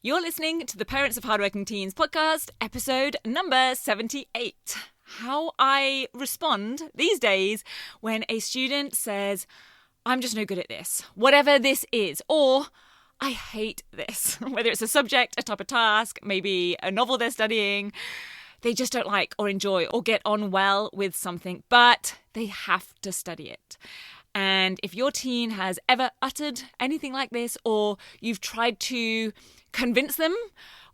You're listening to the Parents of Hardworking Teens podcast, episode number 78. How I respond these days when a student says, I'm just no good at this, whatever this is, or I hate this, whether it's a subject, a type of task, maybe a novel they're studying. They just don't like or enjoy or get on well with something, but they have to study it. And if your teen has ever uttered anything like this, or you've tried to convince them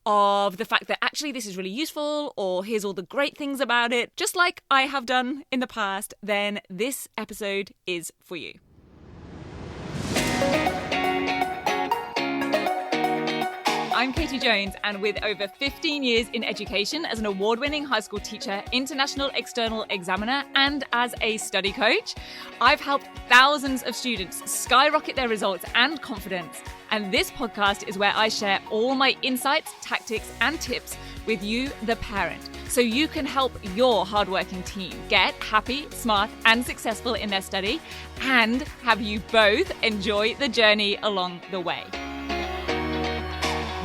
of the fact that actually this is really useful, or here's all the great things about it, just like I have done in the past, then this episode is for you. I'm Katie Jones, and with over 15 years in education as an award-winning high school teacher, international external examiner, and as a study coach, I've helped thousands of students skyrocket their results and confidence. And this podcast is where I share all my insights, tactics, and tips with you, the parent, so you can help your hardworking teen get happy, smart, and successful in their study, and have you both enjoy the journey along the way.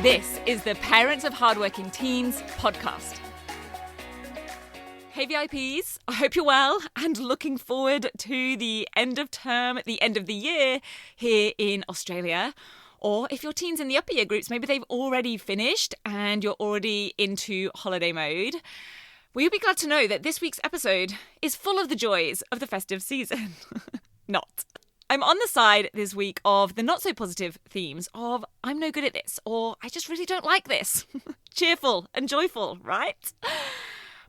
This is the Parents of Hardworking Teens podcast. Hey VIPs, I hope you're well and looking forward to the end of term, the end of the year here in Australia. Or if your teens in the upper year groups, maybe they've already finished and you're already into holiday mode. Well, you'll be glad to know that this week's episode is full of the joys of the festive season. Not. I'm on the side this week of the not so positive themes of I'm no good at this, or I just really don't like this. Cheerful and joyful, right?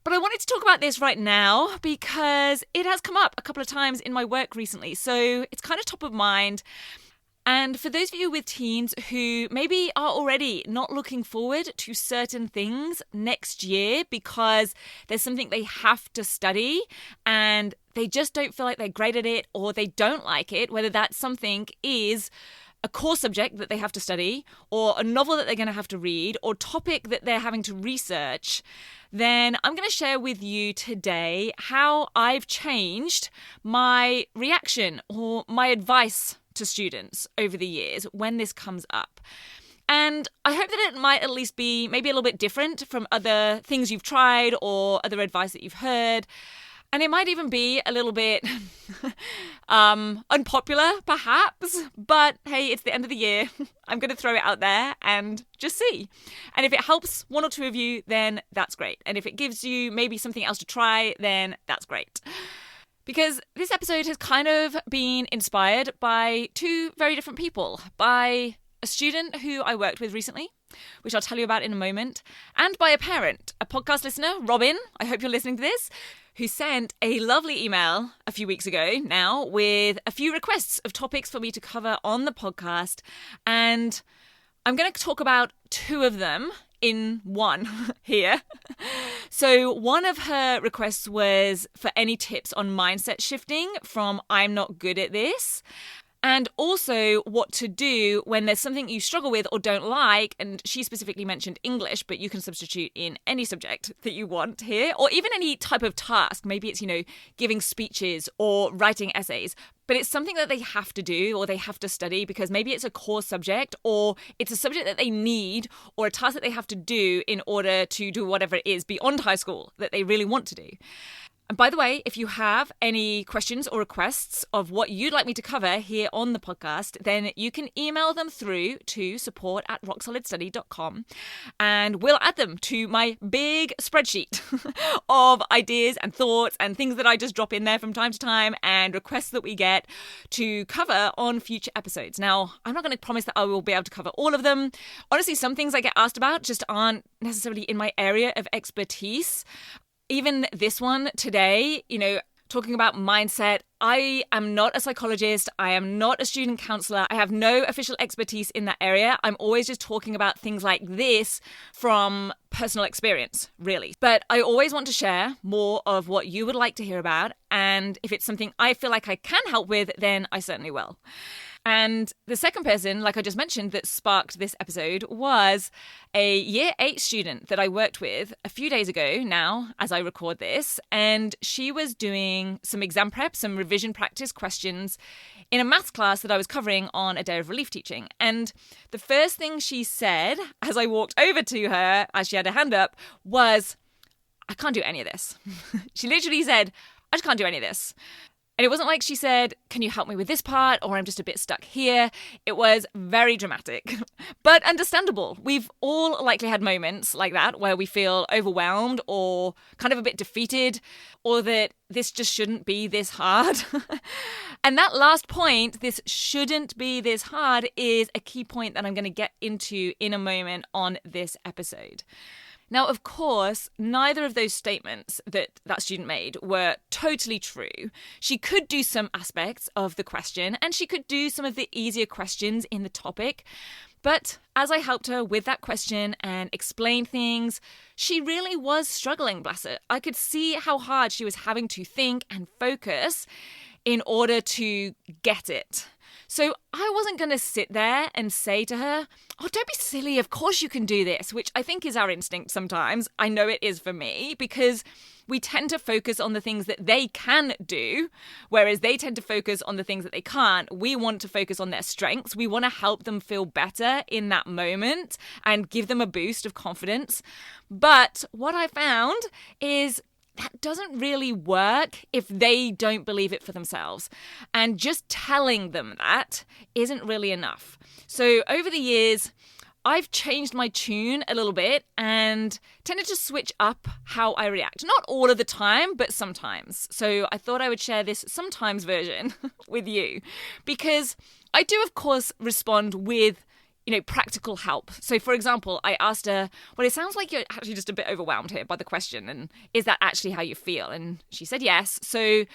But I wanted to talk about this right now because it has come up a couple of times in my work recently, so it's kind of top of mind. And for those of you with teens who maybe are already not looking forward to certain things next year because there's something they have to study and they just don't feel like they're great at it, or they don't like it, whether that something is a core subject that they have to study, or a novel that they're going to have to read, or topic that they're having to research, then I'm going to share with you today how I've changed my reaction or my advice to students over the years when this comes up. And I hope that it might at least be maybe a little bit different from other things you've tried or other advice that you've heard. And it might even be a little bit unpopular, perhaps. But hey, it's the end of the year. I'm going to throw it out there and just see. And if it helps one or two of you, then that's great. And if it gives you maybe something else to try, then that's great. Because this episode has kind of been inspired by two very different people. By a student who I worked with recently, which I'll tell you about in a moment, and by a parent, a podcast listener, Robin, I hope you're listening to this, who sent a lovely email a few weeks ago now with a few requests of topics for me to cover on the podcast. And I'm going to talk about two of them in one here. So one of her requests was for any tips on mindset shifting from I'm not good at this, and also what to do when there's something you struggle with or don't like. And she specifically mentioned English, but you can substitute in any subject that you want here, or even any type of task. Maybe it's, giving speeches or writing essays, but it's something that they have to do or they have to study because maybe it's a core subject, or it's a subject that they need, or a task that they have to do in order to do whatever it is beyond high school that they really want to do. And by the way, if you have any questions or requests of what you'd like me to cover here on the podcast, then you can email them through to support@rocksolidstudy.com, and we'll add them to my big spreadsheet of ideas and thoughts and things that I just drop in there from time to time and requests that we get to cover on future episodes. Now, I'm not going to promise that I will be able to cover all of them. Honestly, some things I get asked about just aren't necessarily in my area of expertise. Even this one today, talking about mindset, I am not a psychologist. I am not a student counselor. I have no official expertise in that area. I'm always just talking about things like this from personal experience, really. But I always want to share more of what you would like to hear about. And if it's something I feel like I can help with, then I certainly will. And the second person, like I just mentioned, that sparked this episode was a year 8 student that I worked with a few days ago now, as I record this. And she was doing some exam prep, some revision practice questions in a maths class that I was covering on a day of relief teaching. And the first thing she said as I walked over to her, as she had her hand up, was, I can't do any of this. She literally said, I just can't do any of this. And it wasn't like she said, can you help me with this part? Or I'm just a bit stuck here. It was very dramatic, but understandable. We've all likely had moments like that where we feel overwhelmed or kind of a bit defeated, or that this just shouldn't be this hard. And that last point, this shouldn't be this hard, is a key point that I'm going to get into in a moment on this episode. Now, of course, neither of those statements that student made were totally true. She could do some aspects of the question, and she could do some of the easier questions in the topic. But as I helped her with that question and explained things, she really was struggling, bless her. I could see how hard she was having to think and focus in order to get it. So I wasn't going to sit there and say to her, oh, don't be silly, of course you can do this, which I think is our instinct sometimes. I know it is for me, because we tend to focus on the things that they can do, whereas they tend to focus on the things that they can't. We want to focus on their strengths. We want to help them feel better in that moment and give them a boost of confidence. But what I found is that doesn't really work if they don't believe it for themselves. And just telling them that isn't really enough. So over the years, I've changed my tune a little bit and tended to switch up how I react. Not all of the time, but sometimes. So I thought I would share this sometimes version with you, because I do, of course, respond with practical help. So, for example, I asked her, well, it sounds like you're actually just a bit overwhelmed here by the question. And is that actually how you feel? And she said yes. So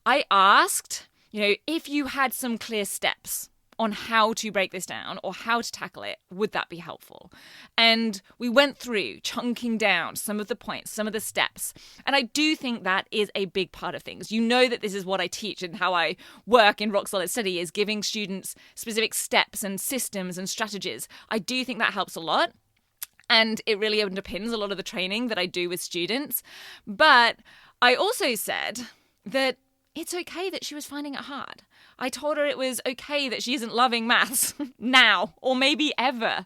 I asked, if you had some clear steps on how to break this down or how to tackle it, would that be helpful? And we went through chunking down some of the points, some of the steps. And I do think that is a big part of things. You know that this is what I teach and how I work in Rock Solid Study, is giving students specific steps and systems and strategies. I do think that helps a lot. And it really underpins a lot of the training that I do with students. But I also said that it's okay that she was finding it hard. I told her it was okay that she isn't loving maths now, or maybe ever.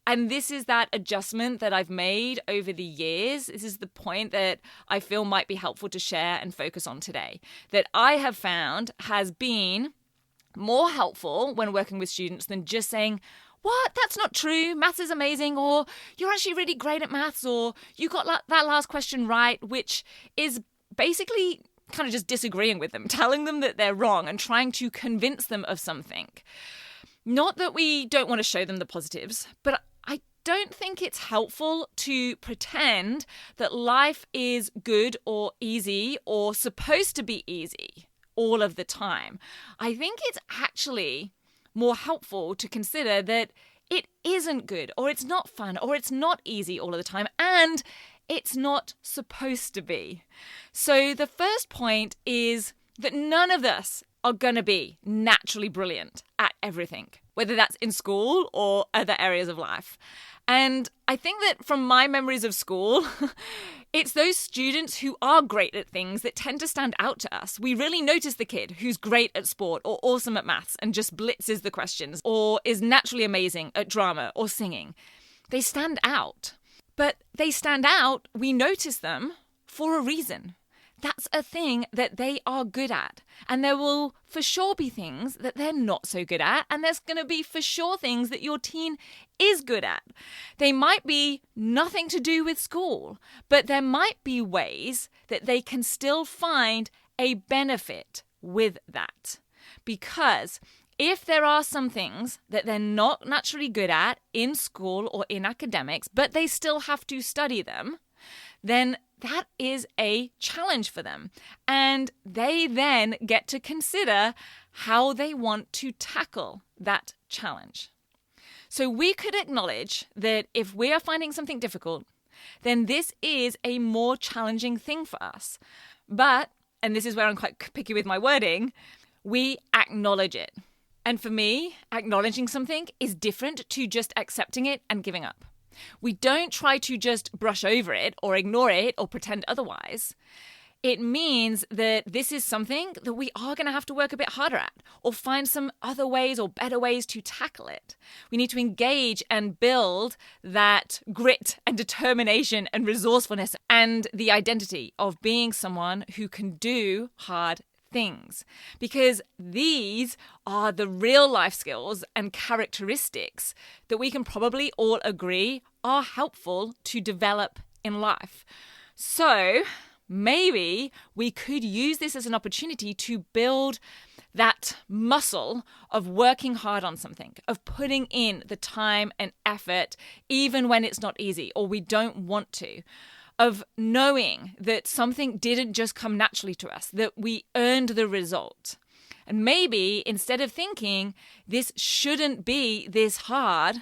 And this is that adjustment that I've made over the years. This is the point that I feel might be helpful to share and focus on today, that I have found has been more helpful when working with students than just saying, what? That's not true. Maths is amazing. Or you're actually really great at maths. Or you got that last question right, which is basically kind of just disagreeing with them, telling them that they're wrong and trying to convince them of something. Not that we don't want to show them the positives, but I don't think it's helpful to pretend that life is good or easy or supposed to be easy all of the time. I think it's actually more helpful to consider that it isn't good, or it's not fun, or it's not easy all of the time, and it's not supposed to be. So the first point is that none of us are going to be naturally brilliant at everything, whether that's in school or other areas of life. And I think that from my memories of school, it's those students who are great at things that tend to stand out to us. We really notice the kid who's great at sport or awesome at maths and just blitzes the questions, or is naturally amazing at drama or singing. They stand out. But they stand out, we notice them for a reason. That's a thing that they are good at. And there will for sure be things that they're not so good at. And there's going to be for sure things that your teen is good at. They might be nothing to do with school, but there might be ways that they can still find a benefit with that. Because if there are some things that they're not naturally good at in school or in academics, but they still have to study them, then that is a challenge for them. And they then get to consider how they want to tackle that challenge. So we could acknowledge that if we are finding something difficult, then this is a more challenging thing for us. But, and this is where I'm quite picky with my wording, we acknowledge it. And for me, acknowledging something is different to just accepting it and giving up. We don't try to just brush over it or ignore it or pretend otherwise. it means that this is something that we are going to have to work a bit harder at, or find some other ways or better ways to tackle it. We need to engage and build that grit and determination and resourcefulness and the identity of being someone who can do hard things, because these are the real life skills and characteristics that we can probably all agree are helpful to develop in life. So maybe we could use this as an opportunity to build that muscle of working hard on something, of putting in the time and effort, even when it's not easy or we don't want to, of knowing that something didn't just come naturally to us, that we earned the result. And maybe instead of thinking this shouldn't be this hard,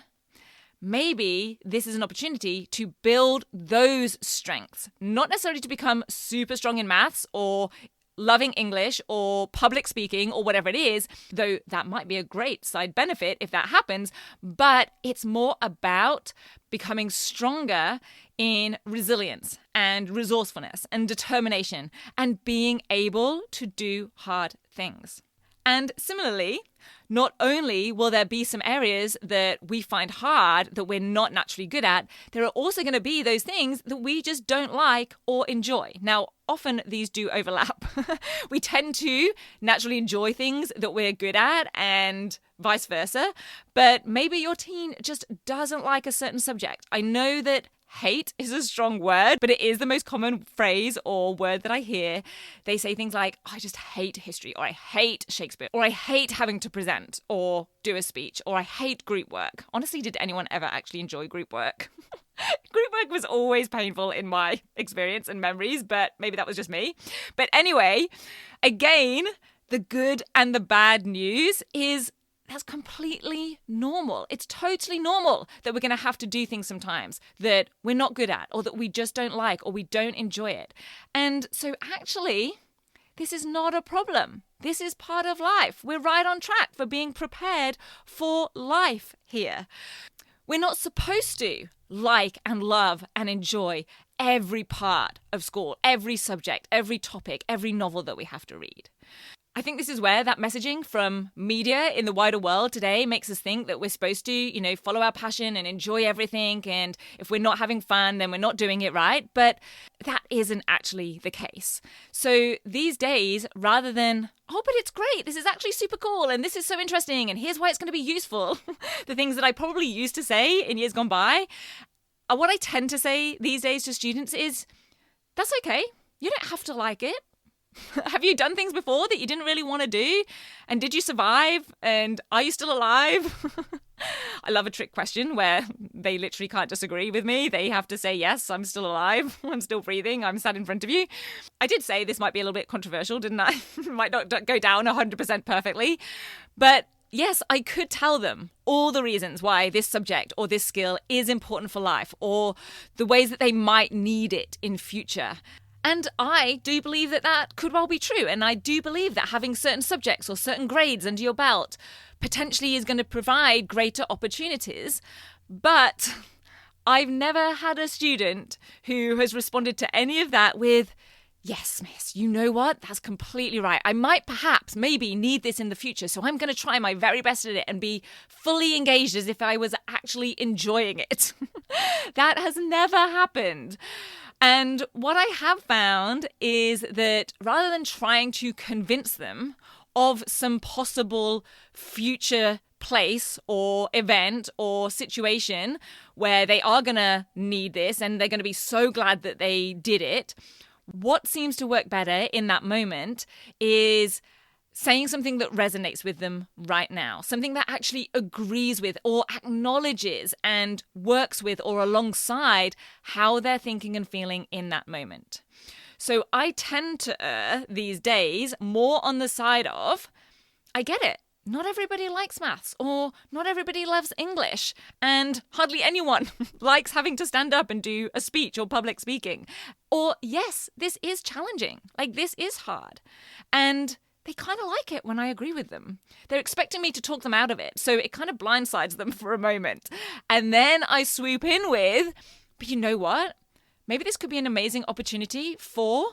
maybe this is an opportunity to build those strengths, not necessarily to become super strong in maths or loving English or public speaking or whatever it is, though that might be a great side benefit if that happens, but it's more about becoming stronger in resilience and resourcefulness and determination and being able to do hard things. And similarly, not only will there be some areas that we find hard that we're not naturally good at, there are also going to be those things that we just don't like or enjoy. Now, often these do overlap. We tend to naturally enjoy things that we're good at and vice versa, but maybe your teen just doesn't like a certain subject. I know that hate is a strong word, but it is the most common phrase or word that I hear. They say things like, I just hate history, or I hate Shakespeare, or I hate having to present or do a speech, or I hate group work. Honestly, did anyone ever actually enjoy group work? Group work was always painful in my experience and memories, but maybe that was just me. But anyway, again, the good and the bad news is that's completely normal. It's totally normal that we're going to have to do things sometimes that we're not good at, or that we just don't like, or we don't enjoy it. And so actually, this is not a problem. This is part of life. We're right on track for being prepared for life here. We're not supposed to like and love and enjoy every part of school, every subject, every topic, every novel that we have to read. I think this is where that messaging from media in the wider world today makes us think that we're supposed to, follow our passion and enjoy everything. And if we're not having fun, then we're not doing it right. But that isn't actually the case. So these days, rather than, oh, but it's great, this is actually super cool, and this is so interesting, and here's why it's going to be useful, the things that I probably used to say in years gone by, what I tend to say these days to students is, that's okay. You don't have to like it. Have you done things before that you didn't really want to do? And did you survive? And are you still alive? I love a trick question where they literally can't disagree with me. They have to say, yes, I'm still alive. I'm still breathing. I'm sat in front of you. I did say this might be a little bit controversial, didn't I? Might not go down 100% perfectly. But yes, I could tell them all the reasons why this subject or this skill is important for life, or the ways that they might need it in future. And I do believe that that could well be true. And I do believe that having certain subjects or certain grades under your belt potentially is going to provide greater opportunities. But I've never had a student who has responded to any of that with, yes, miss, you know what? That's completely right. I might perhaps maybe need this in the future. So I'm going to try my very best at it and be fully engaged as if I was actually enjoying it. That has never happened. And what I have found is that rather than trying to convince them of some possible future place or event or situation where they are going to need this and they're going to be so glad that they did it, what seems to work better in that moment is saying something that resonates with them right now, something that actually agrees with or acknowledges and works with or alongside how they're thinking and feeling in that moment. So I tend to err these days more on the side of, I get it. Not everybody likes maths, or not everybody loves English, and hardly anyone likes having to stand up and do a speech or public speaking. Or yes, this is challenging. Like, this is hard. And they kind of like it when I agree with them. They're expecting me to talk them out of it, so it kind of blindsides them for a moment. And then I swoop in with, but you know what? Maybe this could be an amazing opportunity for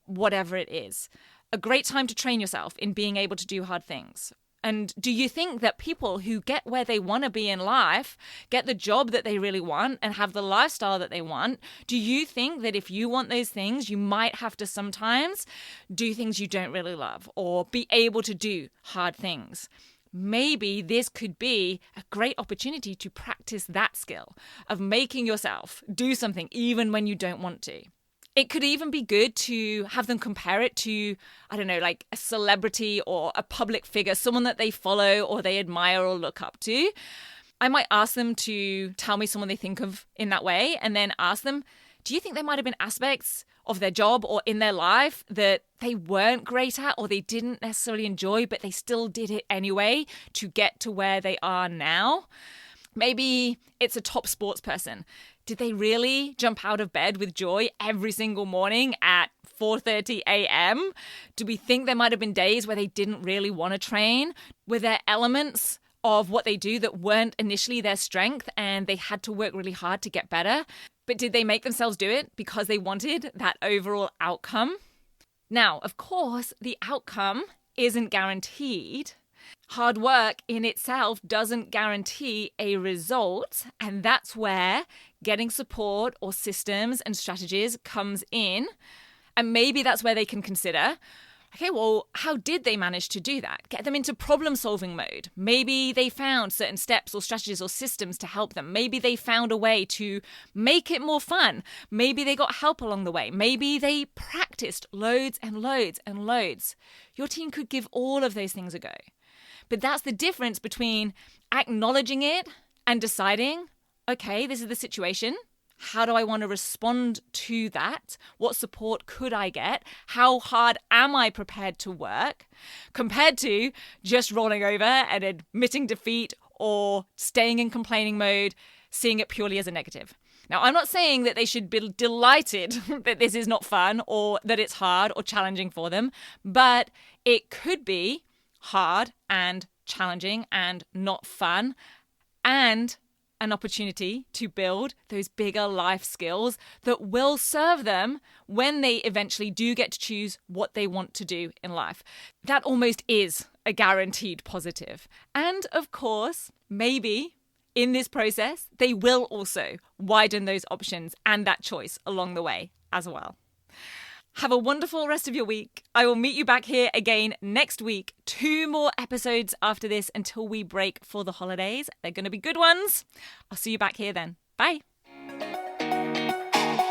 whatever it is. A great time to train yourself in being able to do hard things. And do you think that people who get where they want to be in life, get the job that they really want and have the lifestyle that they want, do you think that if you want those things, you might have to sometimes do things you don't really love or be able to do hard things? Maybe this could be a great opportunity to practice that skill of making yourself do something even when you don't want to. It could even be good to have them compare it to, I don't know, like a celebrity or a public figure, someone that they follow or they admire or look up to. I might ask them to tell me someone they think of in that way, and then ask them, do you think there might have been aspects of their job or in their life that they weren't great at or they didn't necessarily enjoy, but they still did it anyway to get to where they are now? Maybe it's a top sports person. Did they really jump out of bed with joy every single morning at 4:30 a.m.? Do we think there might have been days where they didn't really want to train? Were there elements of what they do that weren't initially their strength and they had to work really hard to get better? But did they make themselves do it because they wanted that overall outcome? Now, of course, the outcome isn't guaranteed. Hard work in itself doesn't guarantee a result, and that's where getting support or systems and strategies comes in. And maybe that's where they can consider, okay, well, how did they manage to do that? Get them into problem-solving mode. Maybe they found certain steps or strategies or systems to help them. Maybe they found a way to make it more fun. Maybe they got help along the way. Maybe they practiced loads and loads and loads. Your team could give all of those things a go. But that's the difference between acknowledging it and deciding, okay, this is the situation. How do I want to respond to that? What support could I get? How hard am I prepared to work? Compared to just rolling over and admitting defeat or staying in complaining mode, seeing it purely as a negative. Now, I'm not saying that they should be delighted that this is not fun or that it's hard or challenging for them, but it could be hard and challenging and not fun, and an opportunity to build those bigger life skills that will serve them when they eventually do get to choose what they want to do in life. That almost is a guaranteed positive. And of course, maybe in this process, they will also widen those options and that choice along the way as well. Have a wonderful rest of your week. I will meet you back here again next week. 2 more episodes after this until we break for the holidays. They're going to be good ones. I'll see you back here then. Bye.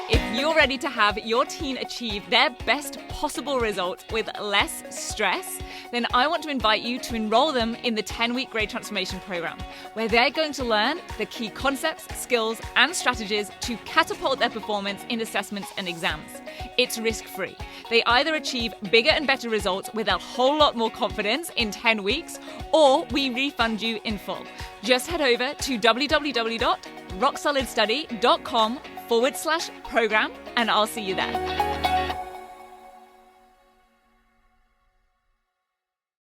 If you're ready to have your team achieve their best possible results with less stress, then I want to invite you to enroll them in the 10-week Grade Transformation Program, where they're going to learn the key concepts, skills, and strategies to catapult their performance in assessments and exams. It's risk-free. They either achieve bigger and better results with a whole lot more confidence in 10 weeks, or we refund you in full. Just head over to www.rocksolidstudy.com/program, and I'll see you there.